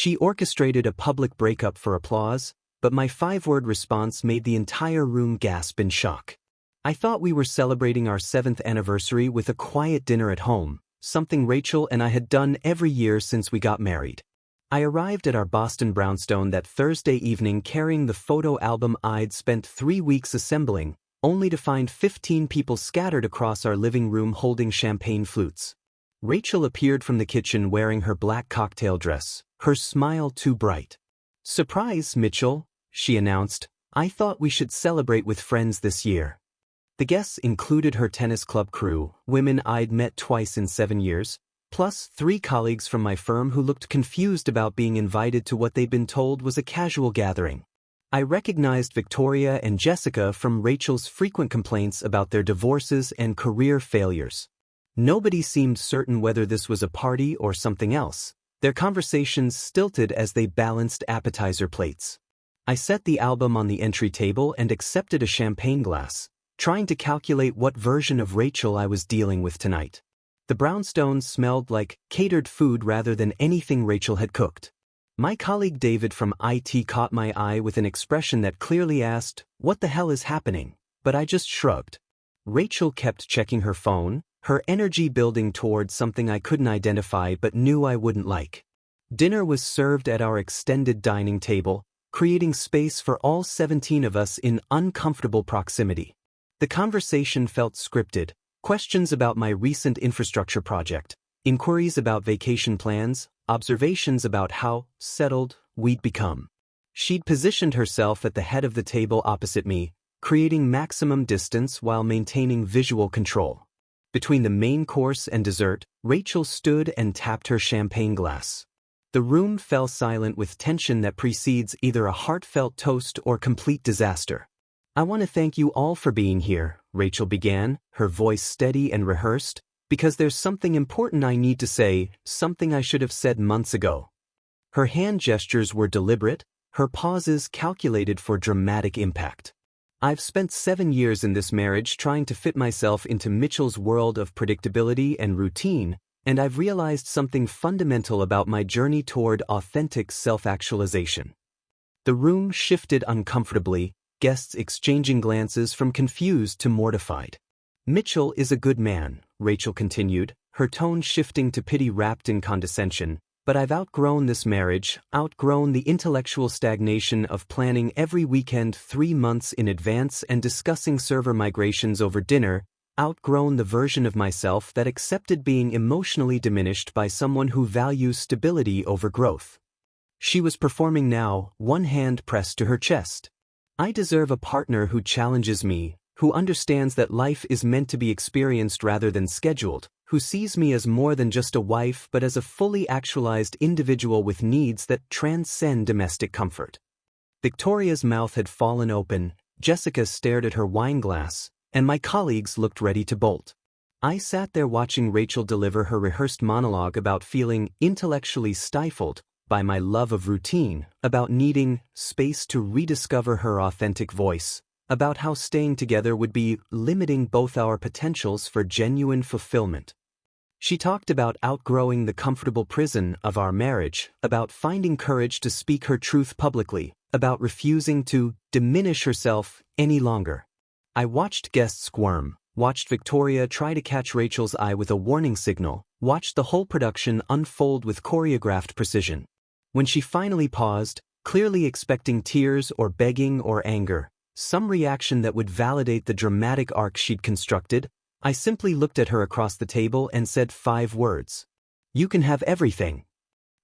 She orchestrated a public breakup for applause, but my 5-word response made the entire room gasp in shock. I thought we were celebrating our 7th anniversary with a quiet dinner at home, something Rachel and I had done every year since we got married. I arrived at our Boston brownstone that Thursday evening carrying the photo album I'd spent 3 weeks assembling, only to find 15 people scattered across our living room holding champagne flutes. Rachel appeared from the kitchen wearing her black cocktail dress, her smile too bright. "Surprise, Mitchell," she announced. "I thought we should celebrate with friends this year." The guests included her tennis club crew, women I'd met twice in 7 years, plus 3 colleagues from my firm who looked confused about being invited to what they'd been told was a casual gathering. I recognized Victoria and Jessica from Rachel's frequent complaints about their divorces and career failures. Nobody seemed certain whether this was a party or something else. Their conversations stilted as they balanced appetizer plates. I set the album on the entry table and accepted a champagne glass, trying to calculate what version of Rachel I was dealing with tonight. The brownstone smelled like catered food rather than anything Rachel had cooked. My colleague David from IT caught my eye with an expression that clearly asked, "What the hell is happening?" But I just shrugged. Rachel kept checking her phone, her energy building towards something I couldn't identify but knew I wouldn't like. Dinner was served at our extended dining table, creating space for all 17 of us in uncomfortable proximity. The conversation felt scripted, questions about my recent infrastructure project, inquiries about vacation plans, observations about how settled we'd become. She'd positioned herself at the head of the table opposite me, creating maximum distance while maintaining visual control. Between the main course and dessert, Rachel stood and tapped her champagne glass. The room fell silent with tension that precedes either a heartfelt toast or complete disaster. "I want to thank you all for being here," Rachel began, her voice steady and rehearsed, "because there's something important I need to say, something I should have said months ago." Her hand gestures were deliberate, her pauses calculated for dramatic impact. "I've spent 7 years in this marriage trying to fit myself into Mitchell's world of predictability and routine, and I've realized something fundamental about my journey toward authentic self-actualization." The room shifted uncomfortably, guests exchanging glances from confused to mortified. "Mitchell is a good man," Rachel continued, her tone shifting to pity wrapped in condescension, "but I've outgrown this marriage, outgrown the intellectual stagnation of planning every weekend 3 months in advance and discussing server migrations over dinner, outgrown the version of myself that accepted being emotionally diminished by someone who values stability over growth." She was performing now, one hand pressed to her chest. "I deserve a partner who challenges me, who understands that life is meant to be experienced rather than scheduled, who sees me as more than just a wife but as a fully actualized individual with needs that transcend domestic comfort." Victoria's mouth had fallen open, Jessica stared at her wine glass, and my colleagues looked ready to bolt. I sat there watching Rachel deliver her rehearsed monologue about feeling intellectually stifled by my love of routine, about needing space to rediscover her authentic voice, about how staying together would be limiting both our potentials for genuine fulfillment. She talked about outgrowing the comfortable prison of our marriage, about finding courage to speak her truth publicly, about refusing to diminish herself any longer. I watched guests squirm, watched Victoria try to catch Rachel's eye with a warning signal, watched the whole production unfold with choreographed precision. When she finally paused, clearly expecting tears or begging or anger, some reaction that would validate the dramatic arc she'd constructed, I simply looked at her across the table and said 5 words. "You can have everything."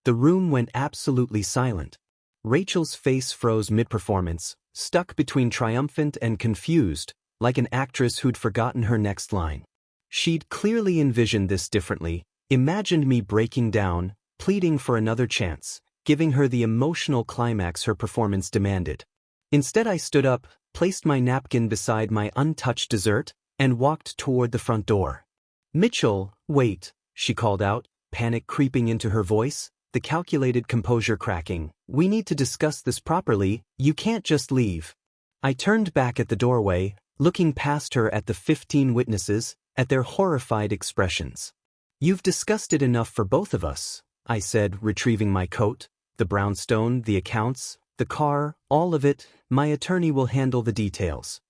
The room went absolutely silent. Rachel's face froze mid-performance, stuck between triumphant and confused, like an actress who'd forgotten her next line. She'd clearly envisioned this differently, imagined me breaking down, pleading for another chance, giving her the emotional climax her performance demanded. Instead I stood up, placed my napkin beside my untouched dessert, and walked toward the front door. "Mitchell, wait," she called out, panic creeping into her voice, the calculated composure cracking. "We need to discuss this properly, you can't just leave." I turned back at the doorway, looking past her at the 15 witnesses, at their horrified expressions. "You've discussed it enough for both of us," I said, retrieving my coat. The brownstone, the accounts, the car, all of it. My attorney will handle the details.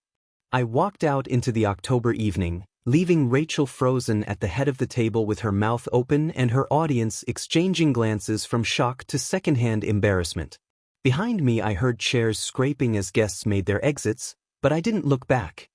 I walked out into the October evening, leaving Rachel frozen at the head of the table with her mouth open and her audience exchanging glances from shock to secondhand embarrassment. Behind me I heard chairs scraping as guests made their exits, but I didn't look back.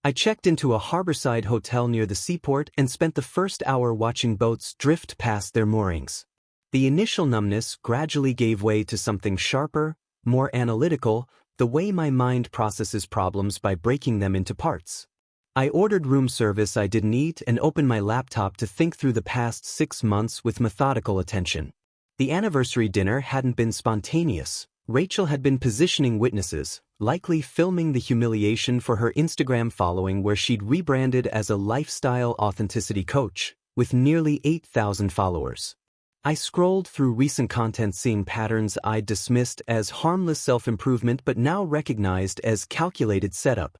I checked into a harborside hotel near the seaport and spent the first hour watching boats drift past their moorings. The initial numbness gradually gave way to something sharper, more analytical, the way my mind processes problems by breaking them into parts. I ordered room service I didn't eat and opened my laptop to think through the past 6 months with methodical attention. The anniversary dinner hadn't been spontaneous. Rachel had been positioning witnesses, likely filming the humiliation for her Instagram following where she'd rebranded as a lifestyle authenticity coach, with nearly 8,000 followers. I scrolled through recent content seeing patterns I'd dismissed as harmless self-improvement but now recognized as calculated setup.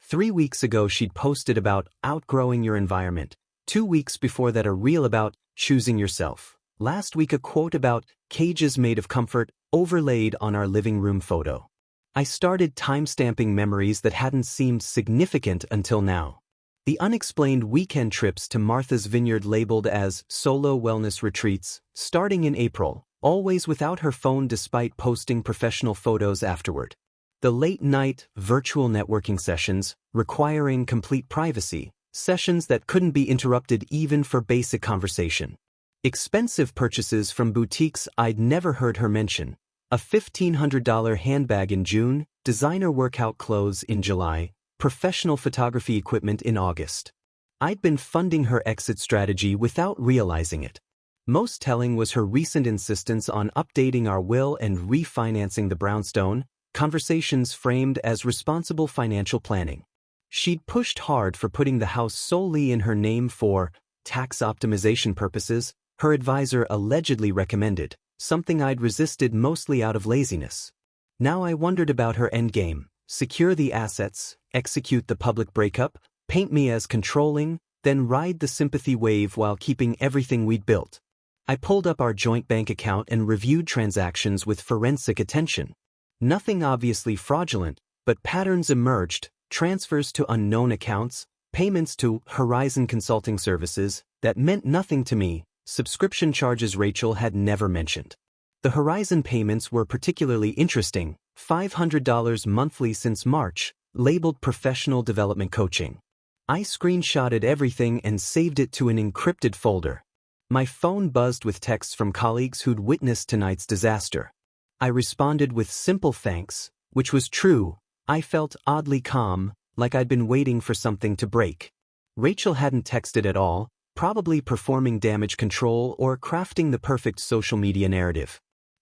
3 weeks ago she'd posted about outgrowing your environment, 2 weeks before that a reel about choosing yourself. Last week a quote about cages made of comfort overlaid on our living room photo. I started timestamping memories that hadn't seemed significant until now. The unexplained weekend trips to Martha's Vineyard labeled as solo wellness retreats, starting in April, always without her phone despite posting professional photos afterward. The late-night, virtual networking sessions, requiring complete privacy, sessions that couldn't be interrupted even for basic conversation. Expensive purchases from boutiques I'd never heard her mention. A $1,500 handbag in June, designer workout clothes in July, professional photography equipment in August. I'd been funding her exit strategy without realizing it. Most telling was her recent insistence on updating our will and refinancing the brownstone, conversations framed as responsible financial planning. She'd pushed hard for putting the house solely in her name for tax optimization purposes, her advisor allegedly recommended, something I'd resisted mostly out of laziness. Now I wondered about her endgame: secure the assets, execute the public breakup, paint me as controlling, then ride the sympathy wave while keeping everything we'd built. I pulled up our joint bank account and reviewed transactions with forensic attention. Nothing obviously fraudulent, but patterns emerged: transfers to unknown accounts, payments to Horizon Consulting Services that meant nothing to me, subscription charges Rachel had never mentioned. The Horizon payments were particularly interesting: $500 monthly since March, labeled professional development coaching. I screenshotted everything and saved it to an encrypted folder. My phone buzzed with texts from colleagues who'd witnessed tonight's disaster. I responded with simple thanks, which was true. I felt oddly calm, like I'd been waiting for something to break. Rachel hadn't texted at all, probably performing damage control or crafting the perfect social media narrative.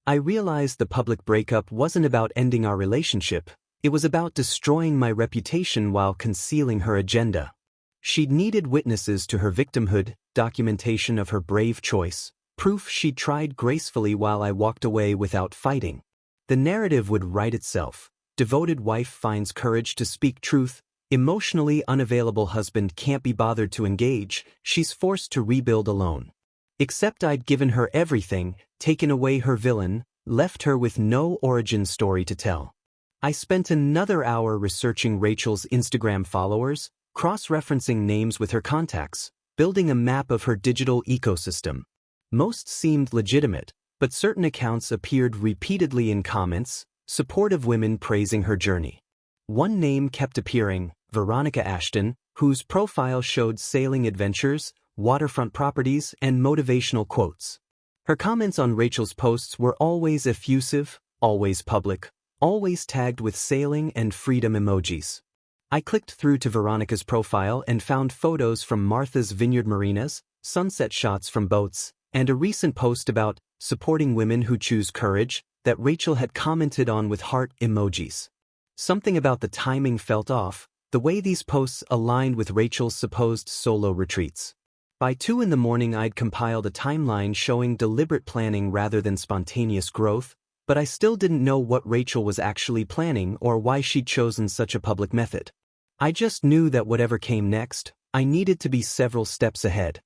I realized the public breakup wasn't about ending our relationship, it was about destroying my reputation while concealing her agenda. She'd needed witnesses to her victimhood, documentation of her brave choice, proof she'd tried gracefully while I walked away without fighting. The narrative would write itself. Devoted wife finds courage to speak truth, emotionally unavailable husband can't be bothered to engage, she's forced to rebuild alone. Except I'd given her everything, taken away her villain, left her with no origin story to tell. I spent another hour researching Rachel's Instagram followers, cross-referencing names with her contacts, building a map of her digital ecosystem. Most seemed legitimate, but certain accounts appeared repeatedly in comments, supportive women praising her journey. One name kept appearing, Veronica Ashton, whose profile showed sailing adventures, waterfront properties, and motivational quotes. Her comments on Rachel's posts were always effusive, always public, always tagged with sailing and freedom emojis. I clicked through to Veronica's profile and found photos from Martha's Vineyard marinas, sunset shots from boats, and a recent post about supporting women who choose courage that Rachel had commented on with heart emojis. Something about the timing felt off, the way these posts aligned with Rachel's supposed solo retreats. By 2 in the morning I'd compiled a timeline showing deliberate planning rather than spontaneous growth, but I still didn't know what Rachel was actually planning or why she'd chosen such a public method. I just knew that whatever came next, I needed to be several steps ahead.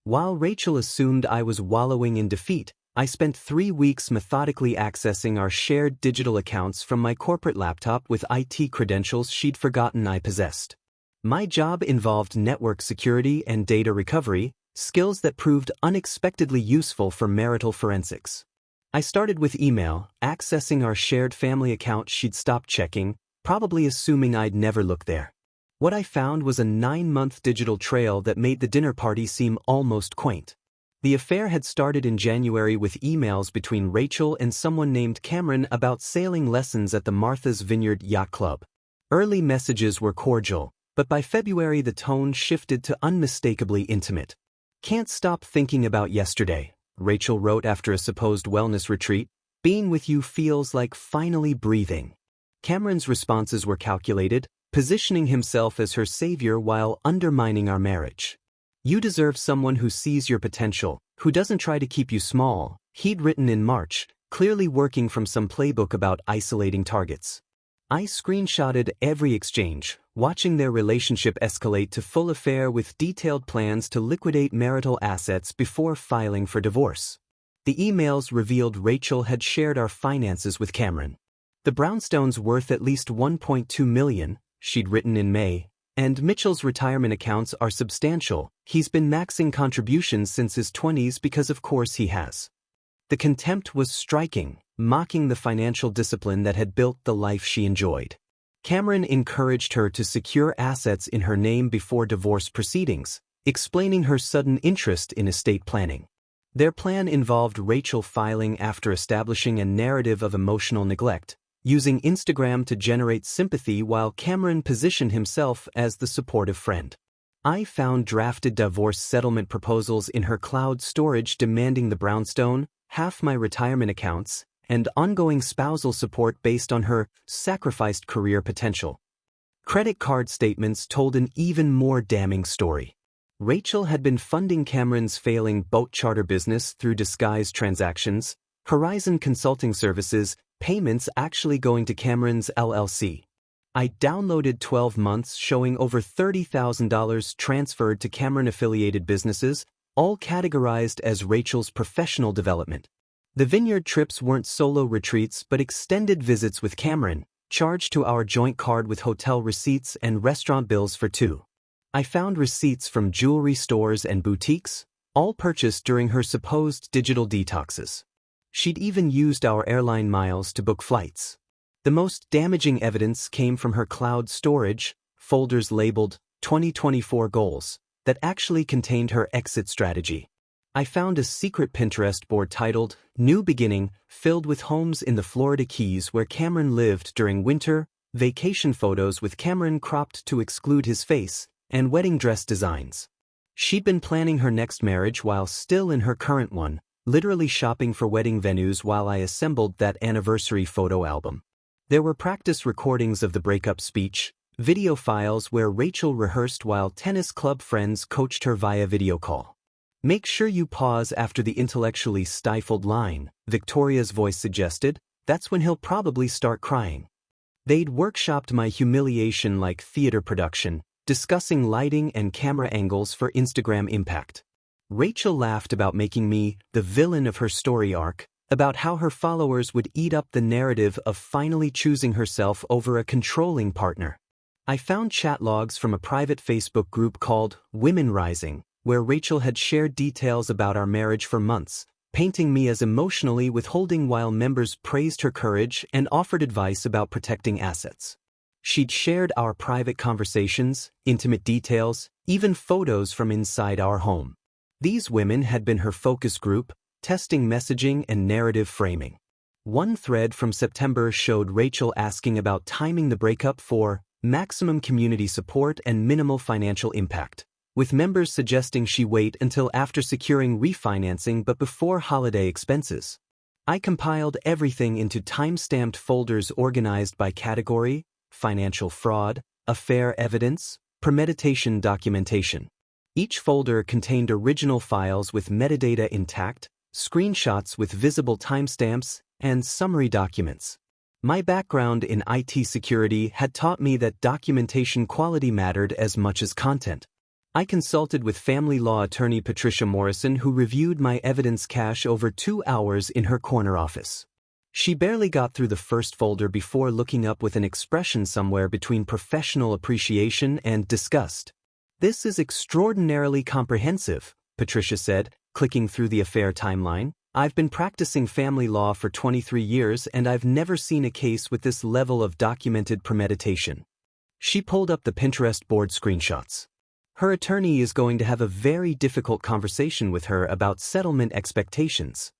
While Rachel assumed I was wallowing in defeat, I spent 3 weeks methodically accessing our shared digital accounts from my corporate laptop with IT credentials she'd forgotten I possessed. My job involved network security and data recovery, skills that proved unexpectedly useful for marital forensics. I started with email, accessing our shared family account she'd stopped checking, probably assuming I'd never look there. What I found was a 9-month digital trail that made the dinner party seem almost quaint. The affair had started in January with emails between Rachel and someone named Cameron about sailing lessons at the Martha's Vineyard Yacht Club. Early messages were cordial, but by February the tone shifted to unmistakably intimate. "Can't stop thinking about yesterday," Rachel wrote after a supposed wellness retreat. "Being with you feels like finally breathing." Cameron's responses were calculated, positioning himself as her savior while undermining our marriage. "You deserve someone who sees your potential, who doesn't try to keep you small," he'd written in March, clearly working from some playbook about isolating targets. I screenshotted every exchange, watching their relationship escalate to full affair with detailed plans to liquidate marital assets before filing for divorce. The emails revealed Rachel had shared our finances with Cameron. "The brownstone's worth at least $1.2 million, she'd written in May, "and Mitchell's retirement accounts are substantial. He's been maxing contributions since his 20s because of course he has." The contempt was striking, mocking the financial discipline that had built the life she enjoyed. Cameron encouraged her to secure assets in her name before divorce proceedings, explaining her sudden interest in estate planning. Their plan involved Rachel filing after establishing a narrative of emotional neglect, using Instagram to generate sympathy while Cameron positioned himself as the supportive friend. I found drafted divorce settlement proposals in her cloud storage demanding the brownstone, half my retirement accounts, and ongoing spousal support based on her sacrificed career potential. Credit card statements told an even more damning story. Rachel had been funding Cameron's failing boat charter business through disguised transactions, Horizon Consulting Services, payments actually going to Cameron's LLC. I downloaded 12 months showing over $30,000 transferred to Cameron-affiliated businesses, all categorized as Rachel's professional development. The vineyard trips weren't solo retreats but extended visits with Cameron, charged to our joint card with hotel receipts and restaurant bills for two. I found receipts from jewelry stores and boutiques, all purchased during her supposed digital detoxes. She'd even used our airline miles to book flights. The most damaging evidence came from her cloud storage, folders labeled 2024 goals, that actually contained her exit strategy. I found a secret Pinterest board titled New Beginning, filled with homes in the Florida Keys where Cameron lived during winter, vacation photos with Cameron cropped to exclude his face, and wedding dress designs. She'd been planning her next marriage while still in her current one, literally shopping for wedding venues while I assembled that anniversary photo album. There were practice recordings of the breakup speech, video files where Rachel rehearsed while tennis club friends coached her via video call. "Make sure you pause after the intellectually stifled line," Victoria's voice suggested. "That's when he'll probably start crying." They'd workshopped my humiliation like theater production, discussing lighting and camera angles for Instagram impact. Rachel laughed about making me the villain of her story arc, about how her followers would eat up the narrative of finally choosing herself over a controlling partner. I found chat logs from a private Facebook group called Women Rising, where Rachel had shared details about our marriage for months, painting me as emotionally withholding while members praised her courage and offered advice about protecting assets. She'd shared our private conversations, intimate details, even photos from inside our home. These women had been her focus group, testing messaging and narrative framing. One thread from September showed Rachel asking about timing the breakup for maximum community support and minimal financial impact, with members suggesting she wait until after securing refinancing but before holiday expenses. I compiled everything into time-stamped folders organized by category: financial fraud, affair evidence, premeditation documentation. Each folder contained original files with metadata intact, screenshots with visible timestamps, and summary documents. My background in IT security had taught me that documentation quality mattered as much as content. I consulted with family law attorney Patricia Morrison, who reviewed my evidence cache over 2 hours in her corner office. She barely got through the first folder before looking up with an expression somewhere between professional appreciation and disgust. "This is extraordinarily comprehensive," Patricia said, clicking through the affair timeline. "I've been practicing family law for 23 years and I've never seen a case with this level of documented premeditation." She pulled up the Pinterest board screenshots. Her attorney is going to have a very difficult conversation with her about settlement expectations.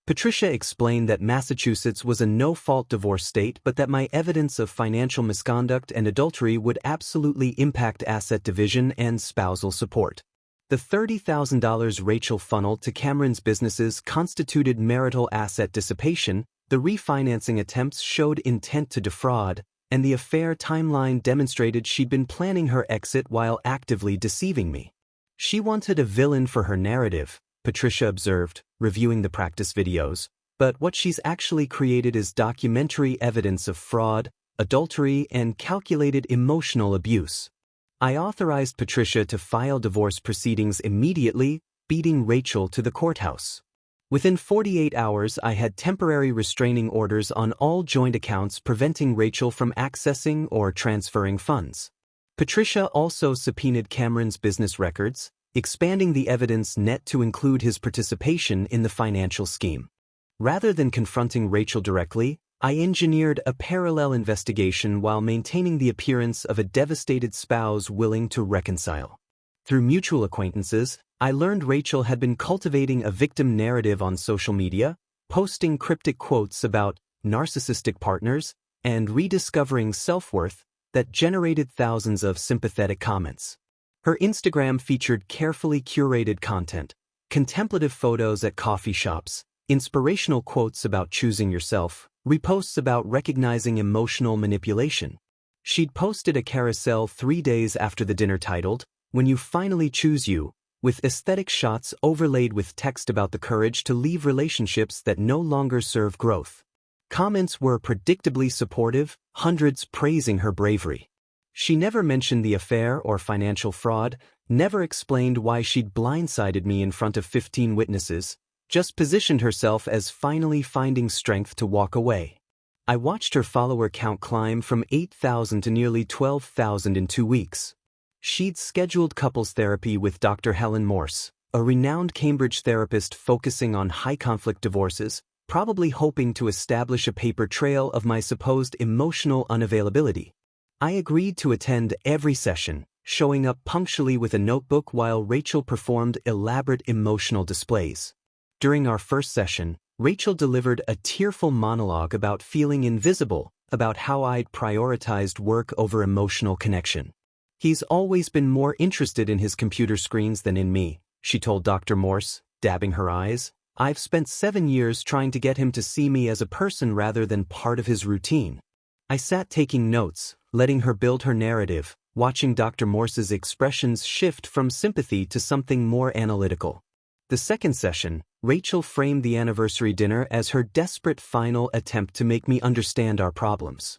Patricia explained that Massachusetts was a no-fault divorce state, but that my evidence of financial misconduct and adultery would absolutely impact asset division and spousal support. The $30,000 Rachel funneled to Cameron's businesses constituted marital asset dissipation, the refinancing attempts showed intent to defraud, and the affair timeline demonstrated she'd been planning her exit while actively deceiving me. "She wanted a villain for her narrative," Patricia observed, reviewing the practice videos, "but what she's actually created is documentary evidence of fraud, adultery, and calculated emotional abuse." I authorized Patricia to file divorce proceedings immediately, beating Rachel to the courthouse. Within 48 hours, I had temporary restraining orders on all joint accounts preventing Rachel from accessing or transferring funds. Patricia also subpoenaed Cameron's business records, expanding the evidence net to include his participation in the financial scheme. Rather than confronting Rachel directly, I engineered a parallel investigation while maintaining the appearance of a devastated spouse willing to reconcile. Through mutual acquaintances, I learned Rachel had been cultivating a victim narrative on social media, posting cryptic quotes about narcissistic partners, and rediscovering self-worth that generated thousands of sympathetic comments. Her Instagram featured carefully curated content, contemplative photos at coffee shops, inspirational quotes about choosing yourself, reposts about recognizing emotional manipulation. She'd posted a carousel 3 days after the dinner titled, "When You Finally Choose You," with aesthetic shots overlaid with text about the courage to leave relationships that no longer serve growth. Comments were predictably supportive, hundreds praising her bravery. She never mentioned the affair or financial fraud, never explained why she'd blindsided me in front of 15 witnesses, just positioned herself as finally finding strength to walk away. I watched her follower count climb from 8,000 to nearly 12,000 in 2 weeks. She'd scheduled couples therapy with Dr. Helen Morse, a renowned Cambridge therapist focusing on high-conflict divorces, probably hoping to establish a paper trail of my supposed emotional unavailability. I agreed to attend every session, showing up punctually with a notebook while Rachel performed elaborate emotional displays. During our first session, Rachel delivered a tearful monologue about feeling invisible, about how I'd prioritized work over emotional connection. "He's always been more interested in his computer screens than in me," she told Dr. Morse, dabbing her eyes. "I've spent 7 years trying to get him to see me as a person rather than part of his routine." I sat taking notes, letting her build her narrative, watching Dr. Morse's expressions shift from sympathy to something more analytical. The second session, Rachel framed the anniversary dinner as her desperate final attempt to make me understand our problems.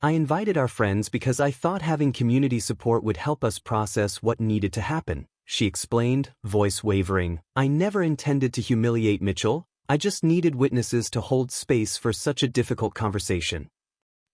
"I invited our friends because I thought having community support would help us process what needed to happen," she explained, voice wavering. "I never intended to humiliate Mitchell, I just needed witnesses to hold space for such a difficult conversation."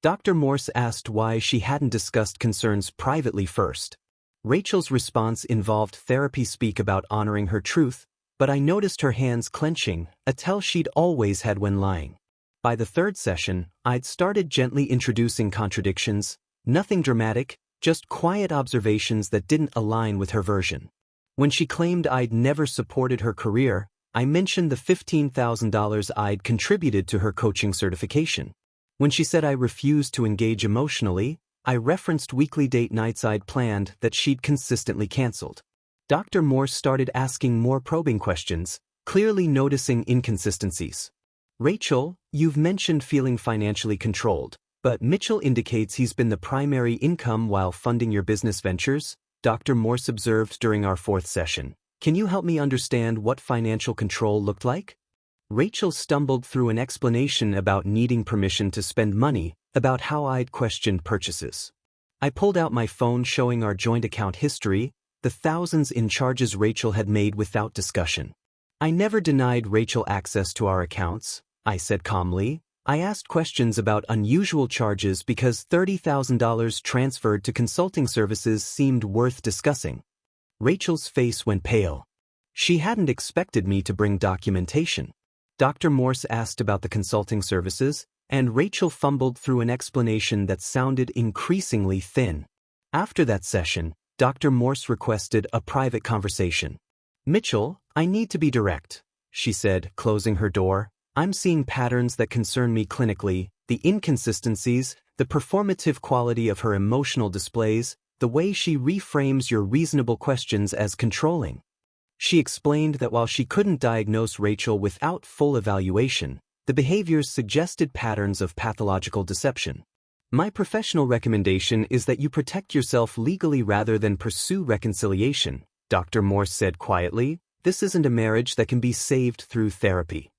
Dr. Morse asked why she hadn't discussed concerns privately first. Rachel's response involved therapy speak about honoring her truth, but I noticed her hands clenching, a tell she'd always had when lying. By the third session, I'd started gently introducing contradictions, nothing dramatic, just quiet observations that didn't align with her version. When she claimed I'd never supported her career, I mentioned the $15,000 I'd contributed to her coaching certification. When she said I refused to engage emotionally, I referenced weekly date nights I'd planned that she'd consistently canceled. Dr. Morse started asking more probing questions, clearly noticing inconsistencies. "Rachel, you've mentioned feeling financially controlled, but Mitchell indicates he's been the primary income while funding your business ventures," Dr. Morse observed during our fourth session. "Can you help me understand what financial control looked like?" Rachel stumbled through an explanation about needing permission to spend money, about how I'd questioned purchases. I pulled out my phone showing our joint account history, the thousands in charges Rachel had made without discussion. I never denied Rachel access to our accounts, I said calmly. I asked questions about unusual charges because $30,000 transferred to consulting services seemed worth discussing. Rachel's face went pale. She hadn't expected me to bring documentation. Dr. Morse asked about the consulting services, and Rachel fumbled through an explanation that sounded increasingly thin. After that session, Dr. Morse requested a private conversation. "Mitchell, I need to be direct," she said, closing her door. "I'm seeing patterns that concern me clinically, the inconsistencies, the performative quality of her emotional displays, the way she reframes your reasonable questions as controlling." She explained that while she couldn't diagnose Rachel without full evaluation, the behaviors suggested patterns of pathological deception. "My professional recommendation is that you protect yourself legally rather than pursue reconciliation," Dr. Morse said quietly. "This isn't a marriage that can be saved through therapy."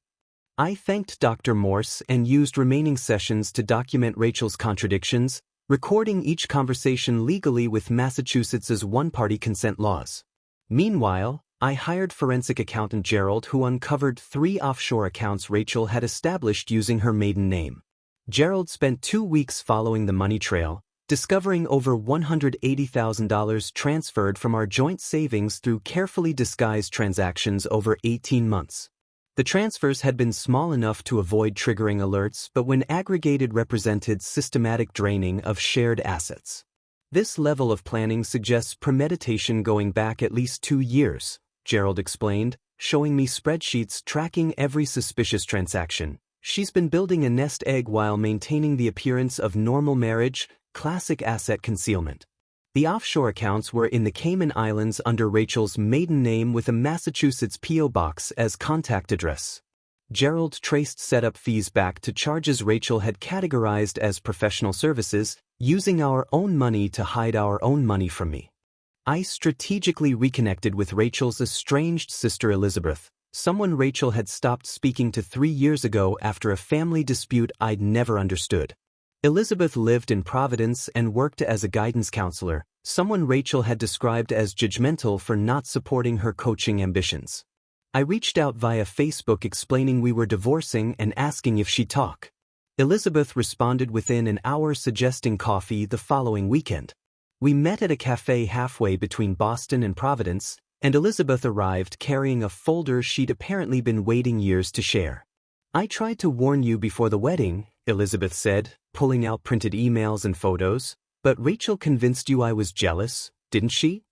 I thanked Dr. Morse and used remaining sessions to document Rachel's contradictions, recording each conversation legally with Massachusetts's one-party consent laws. Meanwhile, I hired forensic accountant Gerald, who uncovered 3 offshore accounts Rachel had established using her maiden name. Gerald spent 2 weeks following the money trail, discovering over $180,000 transferred from our joint savings through carefully disguised transactions over 18 months. The transfers had been small enough to avoid triggering alerts, but when aggregated represented systematic draining of shared assets. "This level of planning suggests premeditation going back at least 2 years, Gerald explained, showing me spreadsheets tracking every suspicious transaction. "She's been building a nest egg while maintaining the appearance of normal marriage, classic asset concealment." The offshore accounts were in the Cayman Islands under Rachel's maiden name with a Massachusetts P.O. box as contact address. Gerald traced setup fees back to charges Rachel had categorized as professional services, using our own money to hide our own money from me. I strategically reconnected with Rachel's estranged sister Elizabeth, someone Rachel had stopped speaking to 3 years ago after a family dispute I'd never understood. Elizabeth lived in Providence and worked as a guidance counselor, someone Rachel had described as judgmental for not supporting her coaching ambitions. I reached out via Facebook explaining we were divorcing and asking if she'd talk. Elizabeth responded within an hour, suggesting coffee the following weekend. We met at a cafe halfway between Boston and Providence, and Elizabeth arrived carrying a folder she'd apparently been waiting years to share. "I tried to warn you before the wedding," Elizabeth said, pulling out printed emails and photos, "but Rachel convinced you I was jealous, didn't she?"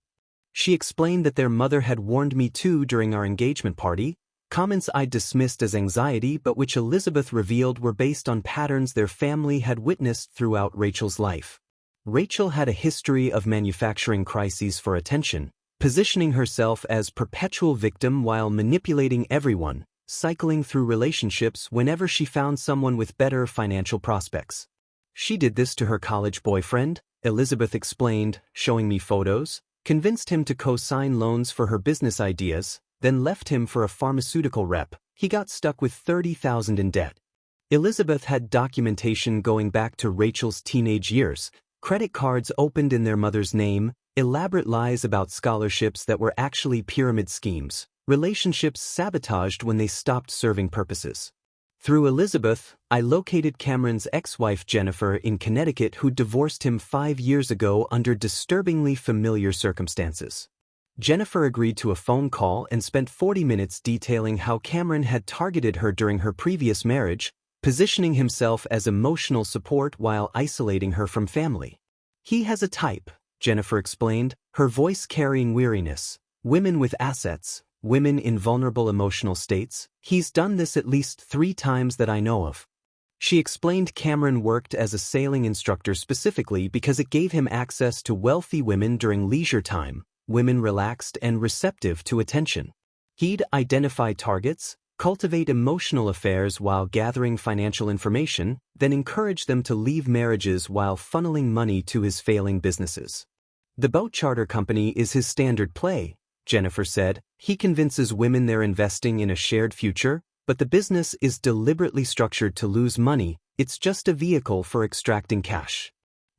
She explained that their mother had warned me too during our engagement party, comments I dismissed as anxiety but which Elizabeth revealed were based on patterns their family had witnessed throughout Rachel's life. Rachel had a history of manufacturing crises for attention, positioning herself as perpetual victim while manipulating everyone, cycling through relationships whenever she found someone with better financial prospects. "She did this to her college boyfriend," Elizabeth explained, showing me photos, "convinced him to co-sign loans for her business ideas, then left him for a pharmaceutical rep. He got stuck with $30,000 in debt." Elizabeth had documentation going back to Rachel's teenage years, credit cards opened in their mother's name, elaborate lies about scholarships that were actually pyramid schemes, relationships sabotaged when they stopped serving purposes. Through Elizabeth, I located Cameron's ex-wife Jennifer in Connecticut, who divorced him 5 years ago under disturbingly familiar circumstances. Jennifer agreed to a phone call and spent 40 minutes detailing how Cameron had targeted her during her previous marriage, positioning himself as emotional support while isolating her from family. "He has a type," Jennifer explained, her voice carrying weariness. "Women with assets, women in vulnerable emotional states. He's done this at least 3 times that I know of." She explained Cameron worked as a sailing instructor specifically because it gave him access to wealthy women during leisure time, women relaxed and receptive to attention. He'd identify targets, cultivate emotional affairs while gathering financial information, then encourage them to leave marriages while funneling money to his failing businesses. "The boat charter company is his standard play," Jennifer said. "He convinces women they're investing in a shared future, but the business is deliberately structured to lose money. It's just a vehicle for extracting cash."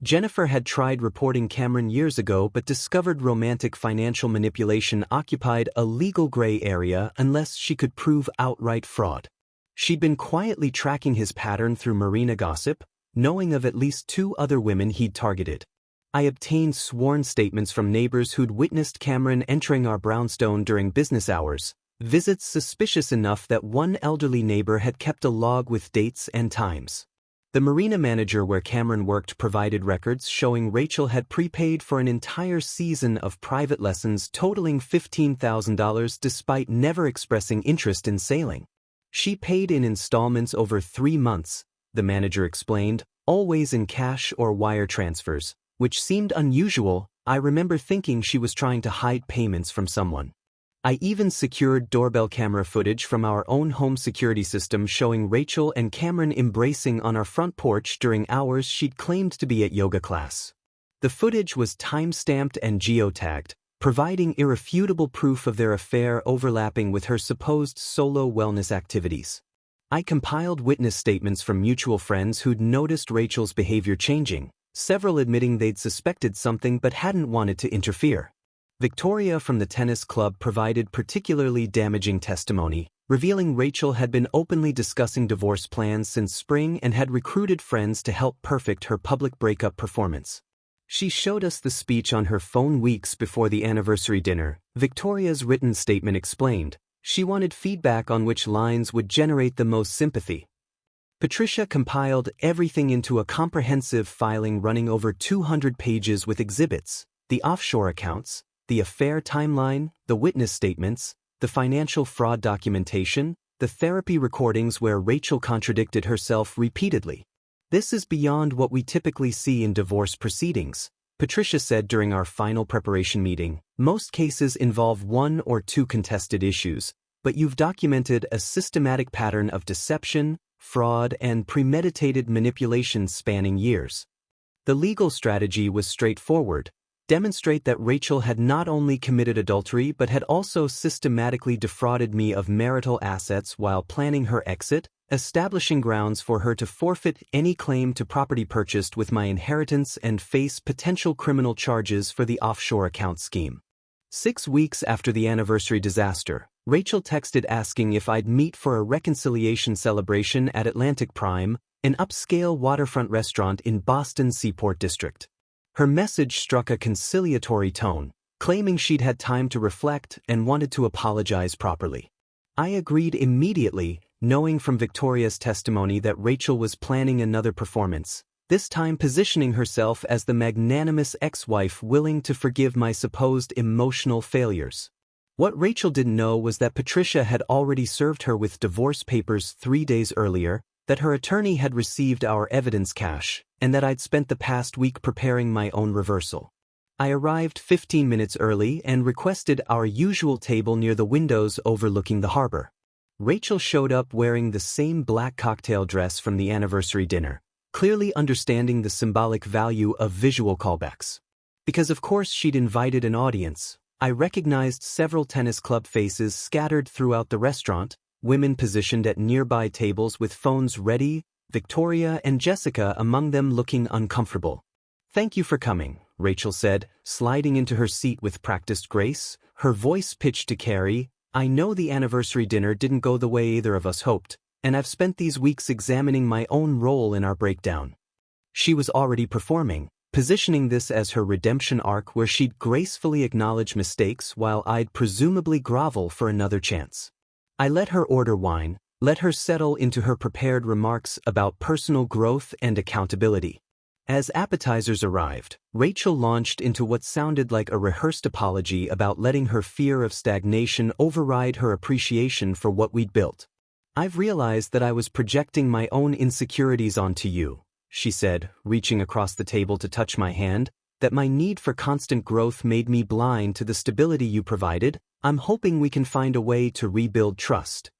Jennifer had tried reporting Cameron years ago but discovered romantic financial manipulation occupied a legal gray area unless she could prove outright fraud. She'd been quietly tracking his pattern through marina gossip, knowing of at least 2 other women he'd targeted. I obtained sworn statements from neighbors who'd witnessed Cameron entering our brownstone during business hours, visits suspicious enough that one elderly neighbor had kept a log with dates and times. The marina manager where Cameron worked provided records showing Rachel had prepaid for an entire season of private lessons totaling $15,000 despite never expressing interest in sailing. She paid in installments over 3 months, the manager explained, always in cash or wire transfers, which seemed unusual. I remember thinking she was trying to hide payments from someone. I even secured doorbell camera footage from our own home security system showing Rachel and Cameron embracing on our front porch during hours she'd claimed to be at yoga class. The footage was time-stamped and geotagged, providing irrefutable proof of their affair overlapping with her supposed solo wellness activities. I compiled witness statements from mutual friends who'd noticed Rachel's behavior changing, several admitting they'd suspected something but hadn't wanted to interfere. Victoria from the tennis club provided particularly damaging testimony, revealing Rachel had been openly discussing divorce plans since spring and had recruited friends to help perfect her public breakup performance. She showed us the speech on her phone weeks before the anniversary dinner. Victoria's written statement explained, she wanted feedback on which lines would generate the most sympathy. Patricia compiled everything into a comprehensive filing running over 200 pages with exhibits, the offshore accounts, the affair timeline, the witness statements, the financial fraud documentation, the therapy recordings where Rachel contradicted herself repeatedly. This is beyond what we typically see in divorce proceedings, Patricia said during our final preparation meeting. Most cases involve 1 or 2 contested issues, but you've documented a systematic pattern of deception, fraud, and premeditated manipulation spanning years. The legal strategy was straightforward. Demonstrate that Rachel had not only committed adultery but had also systematically defrauded me of marital assets while planning her exit, establishing grounds for her to forfeit any claim to property purchased with my inheritance and face potential criminal charges for the offshore account scheme. 6 weeks after the anniversary disaster, Rachel texted asking if I'd meet for a reconciliation celebration at Atlantic Prime, an upscale waterfront restaurant in Boston's Seaport District. Her message struck a conciliatory tone, claiming she'd had time to reflect and wanted to apologize properly. I agreed immediately, knowing from Victoria's testimony that Rachel was planning another performance, this time positioning herself as the magnanimous ex-wife willing to forgive my supposed emotional failures. What Rachel didn't know was that Patricia had already served her with divorce papers 3 days earlier, that her attorney had received our evidence cache, and that I'd spent the past week preparing my own reversal. I arrived 15 minutes early and requested our usual table near the windows overlooking the harbor. Rachel showed up wearing the same black cocktail dress from the anniversary dinner, clearly understanding the symbolic value of visual callbacks. Because of course she'd invited an audience, I recognized several tennis club faces scattered throughout the restaurant, women positioned at nearby tables with phones ready, Victoria and Jessica among them looking uncomfortable. "Thank you for coming," Rachel said, sliding into her seat with practiced grace, her voice pitched to Carrie. "I know the anniversary dinner didn't go the way either of us hoped, and I've spent these weeks examining my own role in our breakdown." She was already performing, positioning this as her redemption arc where she'd gracefully acknowledge mistakes while I'd presumably grovel for another chance. I let her order wine, let her settle into her prepared remarks about personal growth and accountability. As appetizers arrived, Rachel launched into what sounded like a rehearsed apology about letting her fear of stagnation override her appreciation for what we'd built. "I've realized that I was projecting my own insecurities onto you," she said, reaching across the table to touch my hand, "that my need for constant growth made me blind to the stability you provided. I'm hoping we can find a way to rebuild trust."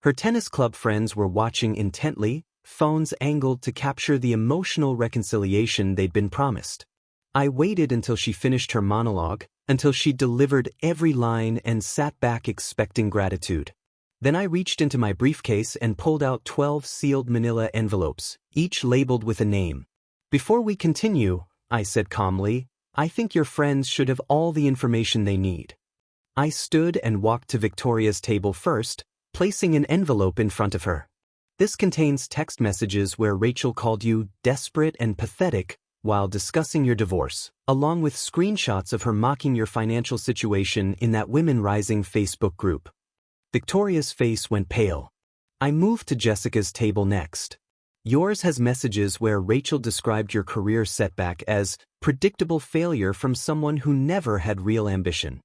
Her tennis club friends were watching intently, phones angled to capture the emotional reconciliation they'd been promised. I waited until she finished her monologue, until she delivered every line and sat back expecting gratitude. Then I reached into my briefcase and pulled out 12 sealed manila envelopes, each labeled with a name. Before we continue, I said calmly, I think your friends should have all the information they need. I stood and walked to Victoria's table first, placing an envelope in front of her. This contains text messages where Rachel called you desperate and pathetic while discussing your divorce, along with screenshots of her mocking your financial situation in that Women Rising Facebook group. Victoria's face went pale. I moved to Jessica's table next. Yours has messages where Rachel described your career setback as predictable failure from someone who never had real ambition.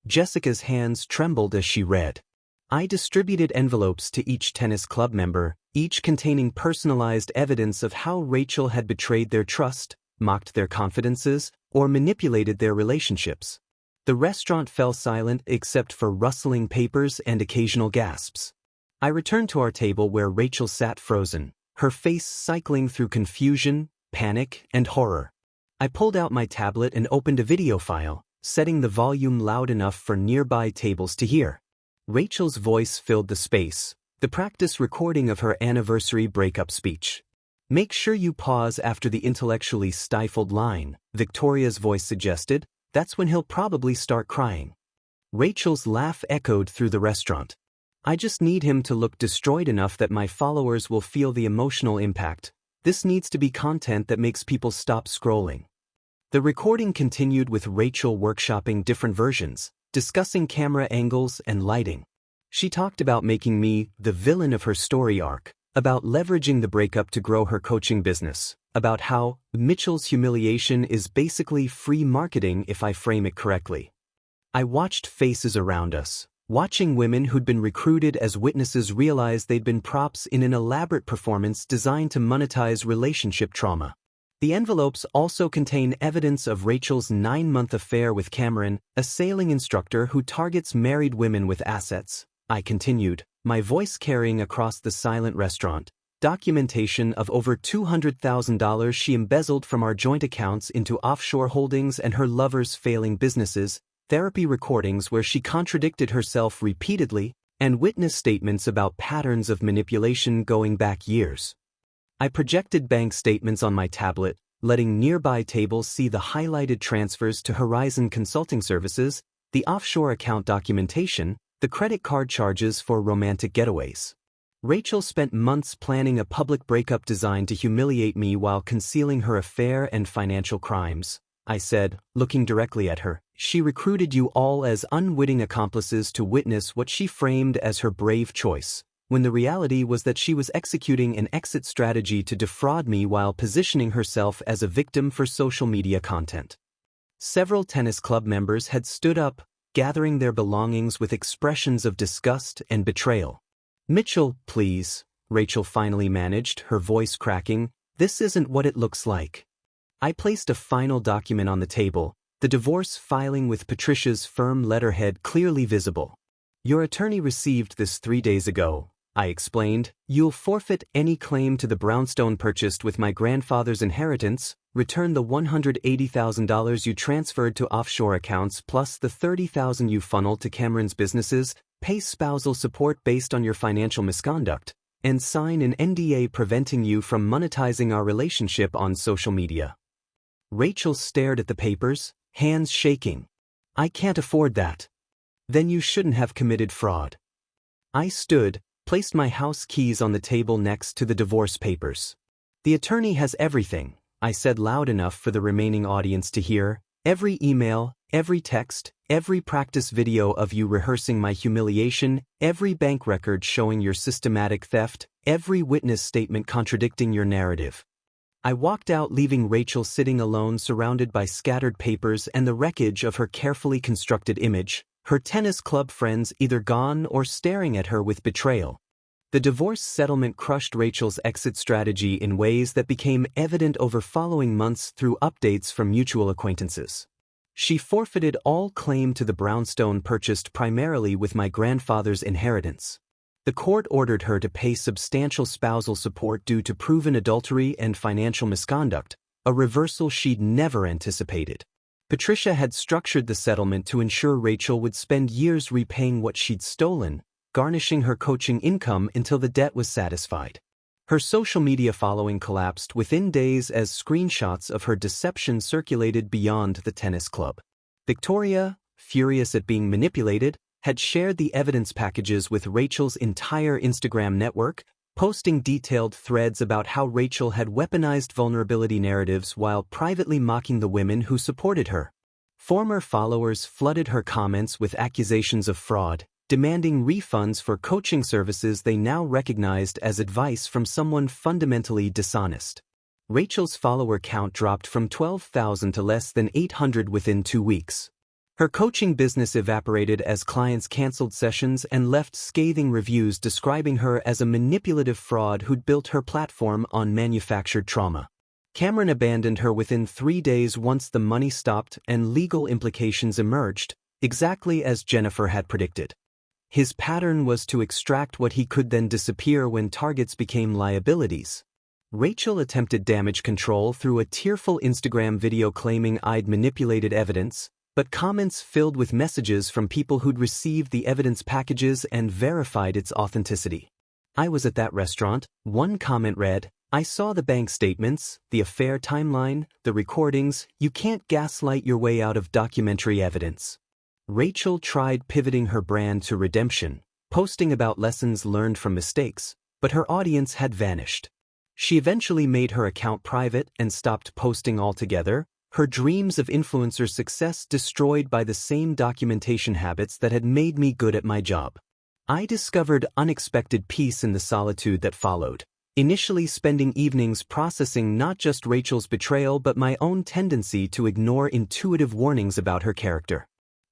Jessica's hands trembled as she read. I distributed envelopes to each tennis club member, each containing personalized evidence of how Rachel had betrayed their trust, mocked their confidences, or manipulated their relationships. The restaurant fell silent except for rustling papers and occasional gasps. I returned to our table where Rachel sat frozen, her face cycling through confusion, panic, and horror. I pulled out my tablet and opened a video file, setting the volume loud enough for nearby tables to hear. Rachel's voice filled the space, the practice recording of her anniversary breakup speech. Make sure you pause after the intellectually stifled line, Victoria's voice suggested. That's when he'll probably start crying. Rachel's laugh echoed through the restaurant. I just need him to look destroyed enough that my followers will feel the emotional impact. This needs to be content that makes people stop scrolling. The recording continued with Rachel workshopping different versions, discussing camera angles and lighting. She talked about making me the villain of her story arc, about leveraging the breakup to grow her coaching business, about how Mitchell's humiliation is basically free marketing if I frame it correctly. I watched faces around us, watching women who'd been recruited as witnesses realize they'd been props in an elaborate performance designed to monetize relationship trauma. The envelopes also contain evidence of Rachel's 9-month affair with Cameron, a sailing instructor who targets married women with assets. I continued, my voice carrying across the silent restaurant. Documentation of over $200,000 she embezzled from our joint accounts into offshore holdings and her lover's failing businesses, therapy recordings where she contradicted herself repeatedly, and witness statements about patterns of manipulation going back years. I projected bank statements on my tablet, letting nearby tables see the highlighted transfers to Horizon Consulting Services, the offshore account documentation, the credit card charges for romantic getaways. Rachel spent months planning a public breakup designed to humiliate me while concealing her affair and financial crimes. I said, looking directly at her. She recruited you all as unwitting accomplices to witness what she framed as her brave choice, when the reality was that she was executing an exit strategy to defraud me while positioning herself as a victim for social media content. Several tennis club members had stood up, gathering their belongings with expressions of disgust and betrayal. Mitchell, please, Rachel finally managed, her voice cracking, this isn't what it looks like. I placed a final document on the table, the divorce filing with Patricia's firm letterhead clearly visible. Your attorney received this 3 days ago, I explained. You'll forfeit any claim to the brownstone purchased with my grandfather's inheritance, return the $180,000 you transferred to offshore accounts plus the $30,000 you funneled to Cameron's businesses, pay spousal support based on your financial misconduct, and sign an NDA preventing you from monetizing our relationship on social media. Rachel stared at the papers, hands shaking. I can't afford that. Then you shouldn't have committed fraud. I stood, placed my house keys on the table next to the divorce papers. The attorney has everything, I said loud enough for the remaining audience to hear. Every email, every text, every practice video of you rehearsing my humiliation, every bank record showing your systematic theft, every witness statement contradicting your narrative. I walked out, leaving Rachel sitting alone, surrounded by scattered papers and the wreckage of her carefully constructed image, her tennis club friends either gone or staring at her with betrayal. The divorce settlement crushed Rachel's exit strategy in ways that became evident over following months through updates from mutual acquaintances. She forfeited all claim to the brownstone purchased primarily with my grandfather's inheritance. The court ordered her to pay substantial spousal support due to proven adultery and financial misconduct, a reversal she'd never anticipated. Patricia had structured the settlement to ensure Rachel would spend years repaying what she'd stolen, garnishing her coaching income until the debt was satisfied. Her social media following collapsed within days as screenshots of her deception circulated beyond the tennis club. Victoria, furious at being manipulated, had shared the evidence packages with Rachel's entire Instagram network, posting detailed threads about how Rachel had weaponized vulnerability narratives while privately mocking the women who supported her. Former followers flooded her comments with accusations of fraud, demanding refunds for coaching services they now recognized as advice from someone fundamentally dishonest. Rachel's follower count dropped from 12,000 to less than 800 within 2 weeks. Her coaching business evaporated as clients canceled sessions and left scathing reviews describing her as a manipulative fraud who'd built her platform on manufactured trauma. Cameron abandoned her within 3 days once the money stopped and legal implications emerged, exactly as Jennifer had predicted. His pattern was to extract what he could then disappear when targets became liabilities. Rachel attempted damage control through a tearful Instagram video claiming I'd manipulated evidence, but comments filled with messages from people who'd received the evidence packages and verified its authenticity. I was at that restaurant, one comment read, I saw the bank statements, the affair timeline, the recordings, you can't gaslight your way out of documentary evidence. Rachel tried pivoting her brand to redemption, posting about lessons learned from mistakes, but her audience had vanished. She eventually made her account private and stopped posting altogether, her dreams of influencer success destroyed by the same documentation habits that had made me good at my job. I discovered unexpected peace in the solitude that followed, initially spending evenings processing not just Rachel's betrayal but my own tendency to ignore intuitive warnings about her character.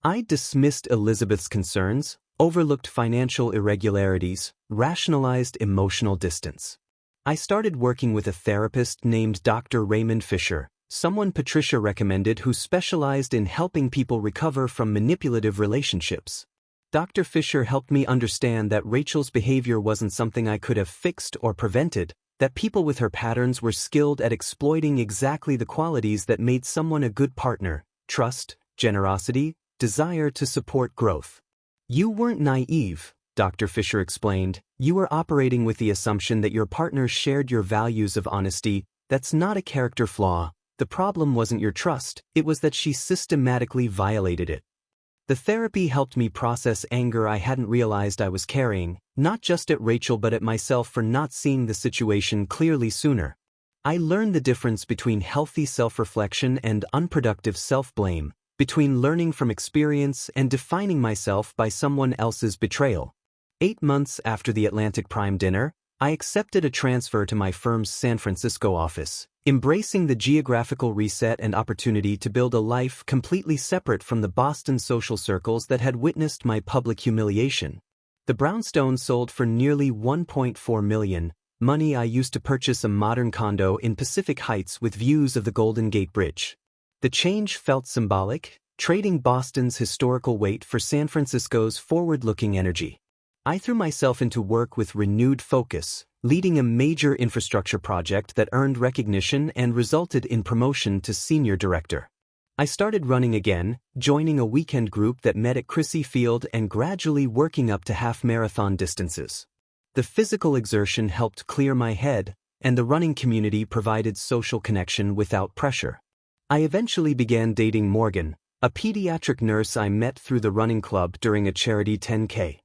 I dismissed Elizabeth's concerns, overlooked financial irregularities, rationalized emotional distance. I started working with a therapist named Dr. Raymond Fisher, someone Patricia recommended who specialized in helping people recover from manipulative relationships. Dr. Fisher helped me understand that Rachel's behavior wasn't something I could have fixed or prevented, that people with her patterns were skilled at exploiting exactly the qualities that made someone a good partner: trust, generosity, desire to support growth. You weren't naive, Dr. Fisher explained. You were operating with the assumption that your partner shared your values of honesty. That's not a character flaw. The problem wasn't your trust, it was that she systematically violated it. The therapy helped me process anger I hadn't realized I was carrying, not just at Rachel but at myself for not seeing the situation clearly sooner. I learned the difference between healthy self-reflection and unproductive self-blame, between learning from experience and defining myself by someone else's betrayal. 8 months after the Atlantic Prime dinner, I accepted a transfer to my firm's San Francisco office, embracing the geographical reset and opportunity to build a life completely separate from the Boston social circles that had witnessed my public humiliation. The brownstone sold for nearly $1.4 million, money I used to purchase a modern condo in Pacific Heights with views of the Golden Gate Bridge. The change felt symbolic, trading Boston's historical weight for San Francisco's forward-looking energy. I threw myself into work with renewed focus, leading a major infrastructure project that earned recognition and resulted in promotion to senior director. I started running again, joining a weekend group that met at Crissy Field and gradually working up to half-marathon distances. The physical exertion helped clear my head, and the running community provided social connection without pressure. I eventually began dating Morgan, a pediatric nurse I met through the running club during a charity 10K.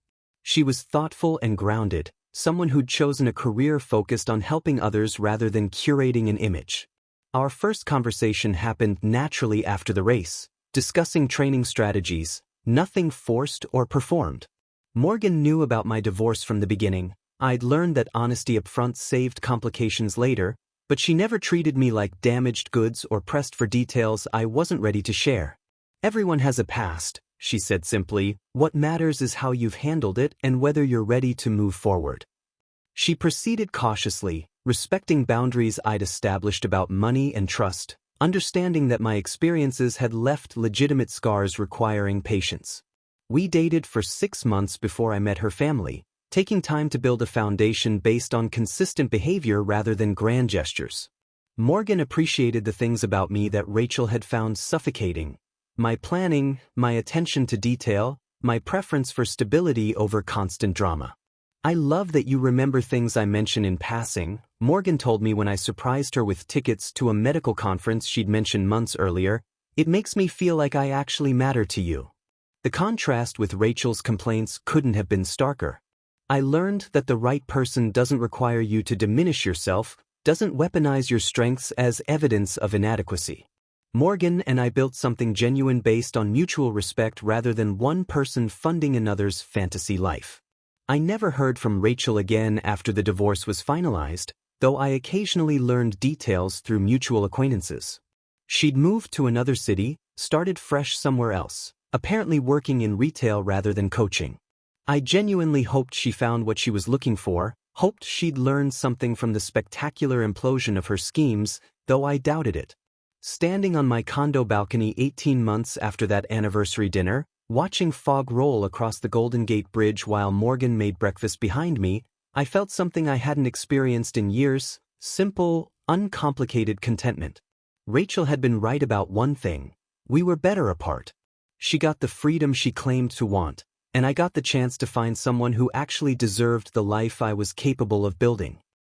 She was thoughtful and grounded, someone who'd chosen a career focused on helping others rather than curating an image. Our first conversation happened naturally after the race, discussing training strategies, nothing forced or performed. Morgan knew about my divorce from the beginning. I'd learned that honesty up front saved complications later, but she never treated me like damaged goods or pressed for details I wasn't ready to share. Everyone has a past, she said simply. What matters is how you've handled it and whether you're ready to move forward. She proceeded cautiously, respecting boundaries I'd established about money and trust, understanding that my experiences had left legitimate scars requiring patience. We dated for 6 months before I met her family, taking time to build a foundation based on consistent behavior rather than grand gestures. Morgan appreciated the things about me that Rachel had found suffocating: my planning, my attention to detail, my preference for stability over constant drama. I love that you remember things I mention in passing, Morgan told me when I surprised her with tickets to a medical conference she'd mentioned months earlier. It makes me feel like I actually matter to you. The contrast with Rachel's complaints couldn't have been starker. I learned that the right person doesn't require you to diminish yourself, doesn't weaponize your strengths as evidence of inadequacy. Morgan and I built something genuine based on mutual respect rather than one person funding another's fantasy life. I never heard from Rachel again after the divorce was finalized, though I occasionally learned details through mutual acquaintances. She'd moved to another city, started fresh somewhere else, apparently working in retail rather than coaching. I genuinely hoped she found what she was looking for, hoped she'd learned something from the spectacular implosion of her schemes, though I doubted it. Standing on my condo balcony 18 months after that anniversary dinner, watching fog roll across the Golden Gate Bridge while Morgan made breakfast behind me, I felt something I hadn't experienced in years: simple, uncomplicated contentment. Rachel had been right about one thing: we were better apart. She got the freedom she claimed to want, and I got the chance to find someone who actually deserved the life I was capable of building.